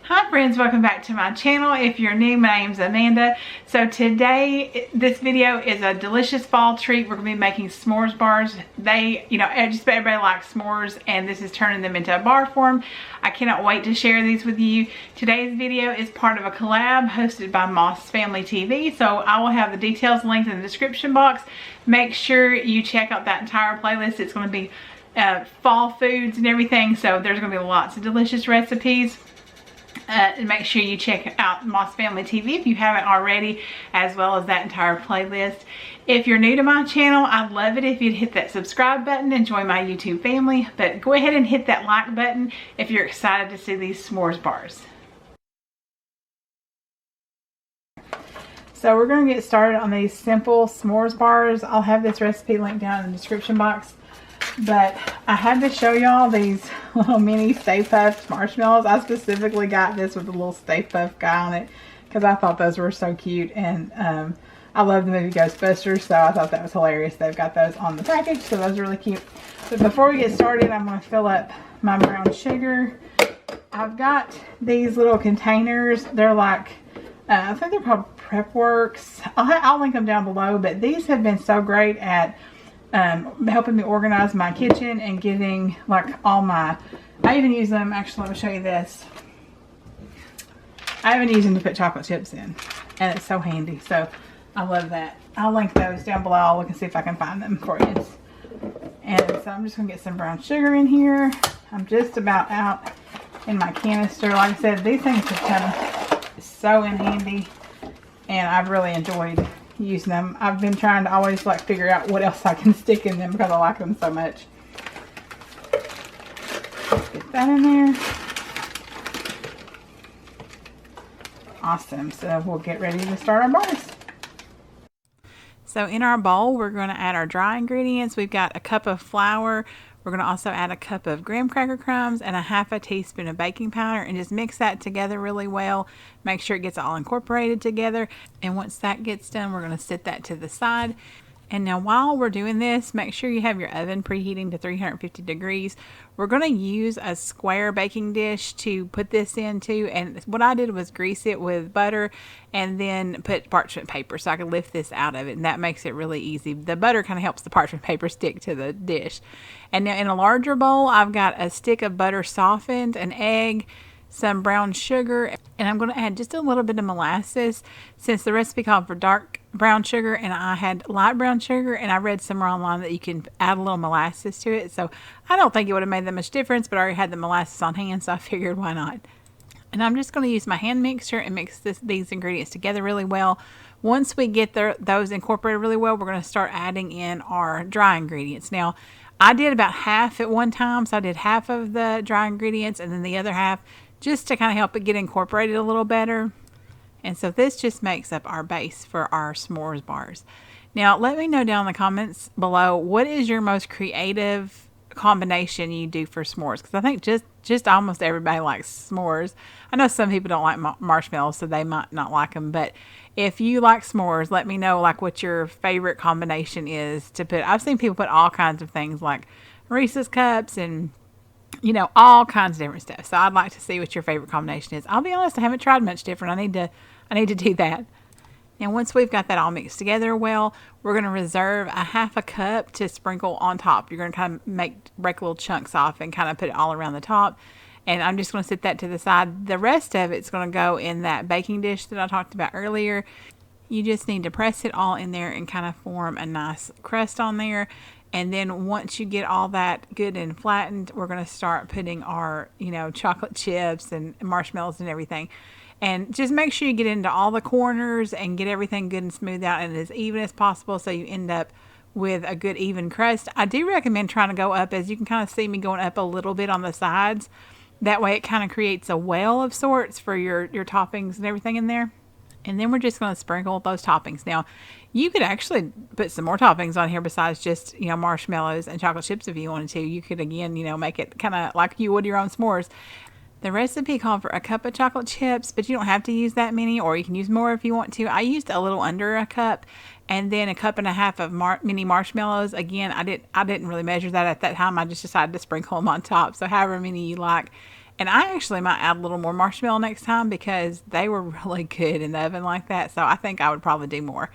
Hi friends, welcome back to my channel. If you're new, my name's Amanda. So today, this video is a delicious fall treat. We're gonna be making s'mores bars. They, just about everybody likes s'mores, and this is turning them into a bar form. I cannot wait to share these with you. Today's video is part of a collab hosted by Moss Family TV. So I will have the details linked in the description box. Make sure you check out that entire playlist. It's gonna be fall foods and everything. So there's gonna be lots of delicious recipes. And make sure you check out Moss Family TV if you haven't already, as well as that entire playlist. If you're new to my channel, I'd love it if you'd hit that subscribe button and join my YouTube family. But go ahead and hit that like button if you're excited to see these s'mores bars. So we're going to get started on these simple s'mores bars. I'll have this recipe linked down in the description box. But I had to show y'all these little mini Stay Puft marshmallows. I specifically got this with a little Stay Puft guy on it because I thought those were so cute, and I love the movie Ghostbusters, so I thought that was hilarious. They've got those on the package, so those are really cute. But before we get started, I'm going to fill up my brown sugar. I've got these little containers. They're like, I think they're called Prep Works. I'll link them down below, but these have been so great at helping me organize my kitchen and getting like all my, I even use them, actually let me show you this. I even use them to put chocolate chips in, and it's so handy, so I love that. I'll link those down below. I'll look and see if I can find them for you. And so I'm just gonna get some brown sugar in here. I'm just about out in my canister. Like I said, these things have come so in handy, and I've really enjoyed using them. I've been trying to always like figure out what else I can stick in them because I like them so much. Let's get that in there. Awesome. So we'll get ready to start our bars. So in our bowl, we're going to add our dry ingredients. We've got a cup of flour. We're going to also add a cup of graham cracker crumbs and a half a teaspoon of baking powder, and just mix that together really well. Make sure it gets all incorporated together. And once that gets done, we're going to set that to the side. And now while we're doing this, make sure you have your oven preheating to 350 degrees. We're going to use a square baking dish to put this into. And what I did was grease it with butter and then put parchment paper so I could lift this out of it. And that makes it really easy. The butter kind of helps the parchment paper stick to the dish. And now in a larger bowl, I've got a stick of butter softened, an egg, some brown sugar, and I'm going to add just a little bit of molasses since the recipe called for dark brown sugar and I had light brown sugar, and I read somewhere online that you can add a little molasses to it. So I don't think it would have made that much difference, but I already had the molasses on hand, so I figured why not. And I'm just going to use my hand mixer and mix these ingredients together really well. Once we get those incorporated really well, we're going to start adding in our dry ingredients. Now, I did about half at one time, so I did half of the dry ingredients and then the other half just to kind of help it get incorporated a little better. And so this just makes up our base for our s'mores bars. Now, let me know down in the comments below, what is your most creative combination you do for s'mores? Because I think just almost everybody likes s'mores. I know some people don't like marshmallows, so they might not like them. But if you like s'mores, let me know like what your favorite combination is to put. I've seen people put all kinds of things like Reese's cups and all kinds of different stuff. So I'd like to see what your favorite combination is. I'll be honest, I haven't tried much different. I need to do that. And once we've got that all mixed together well, we're going to reserve a half a cup to sprinkle on top. You're going to kind of break little chunks off and kind of put it all around the top. And I'm just going to set that to the side. The rest of it's going to go in that baking dish that I talked about earlier. You just need to press it all in there and kind of form a nice crust on there. And then once you get all that good and flattened, we're going to start putting our, chocolate chips and marshmallows and everything. And just make sure you get into all the corners and get everything good and smooth out and as even as possible so you end up with a good even crust. I do recommend trying to go up, as you can kind of see me going up a little bit on the sides. That way it kind of creates a well of sorts for your toppings and everything in there. And then we're just going to sprinkle those toppings. Now, you could actually put some more toppings on here besides just, marshmallows and chocolate chips if you wanted to. You could, again, make it kind of like you would your own s'mores. The recipe called for a cup of chocolate chips, but you don't have to use that many, or you can use more if you want to. I used a little under a cup, and then a cup and a half of mini marshmallows. Again, I didn't really measure that at that time. I just decided to sprinkle them on top. So however many you like. And I actually might add a little more marshmallow next time because they were really good in the oven like that. So I think I would probably do more.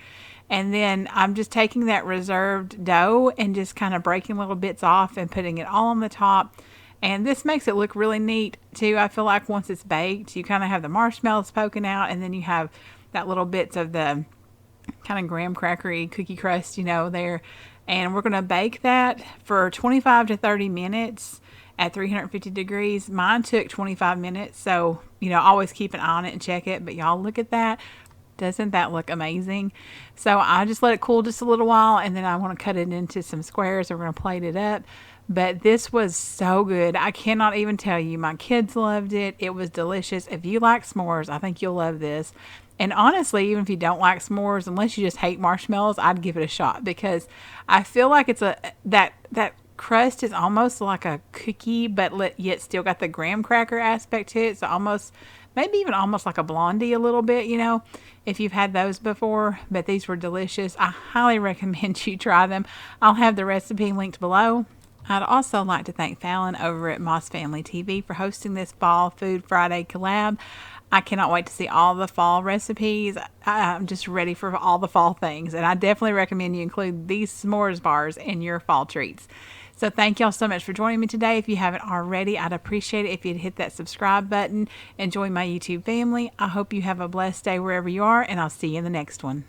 And then I'm just taking that reserved dough and just kind of breaking little bits off and putting it all on the top. And this makes it look really neat too. I feel like once it's baked, you kind of have the marshmallows poking out, and then you have that little bits of the kind of graham crackery cookie crust, there. And we're going to bake that for 25 to 30 minutes at 350 degrees. Mine took 25 minutes, so, always keep an eye on it and check it. But y'all, look at that. Doesn't that look amazing? So I just let it cool just a little while, and then I want to cut it into some squares. We're going to plate it up. But this was so good. I cannot even tell you. My kids loved it. It was delicious. If you like s'mores, I think you'll love this. And honestly, even if you don't like s'mores, unless you just hate marshmallows, I'd give it a shot, because I feel like it's that crust is almost like a cookie, but yet still got the graham cracker aspect to it. So maybe even almost like a blondie a little bit, if you've had those before. But these were delicious. I highly recommend you try them. I'll have the recipe linked below. I'd also like to thank Fallon over at Moss Family TV for hosting this Fall Food Friday collab. I cannot wait to see all the fall recipes. I'm just ready for all the fall things. And I definitely recommend you include these s'mores bars in your fall treats. So thank y'all so much for joining me today. If you haven't already, I'd appreciate it if you'd hit that subscribe button and join my YouTube family. I hope you have a blessed day wherever you are, and I'll see you in the next one.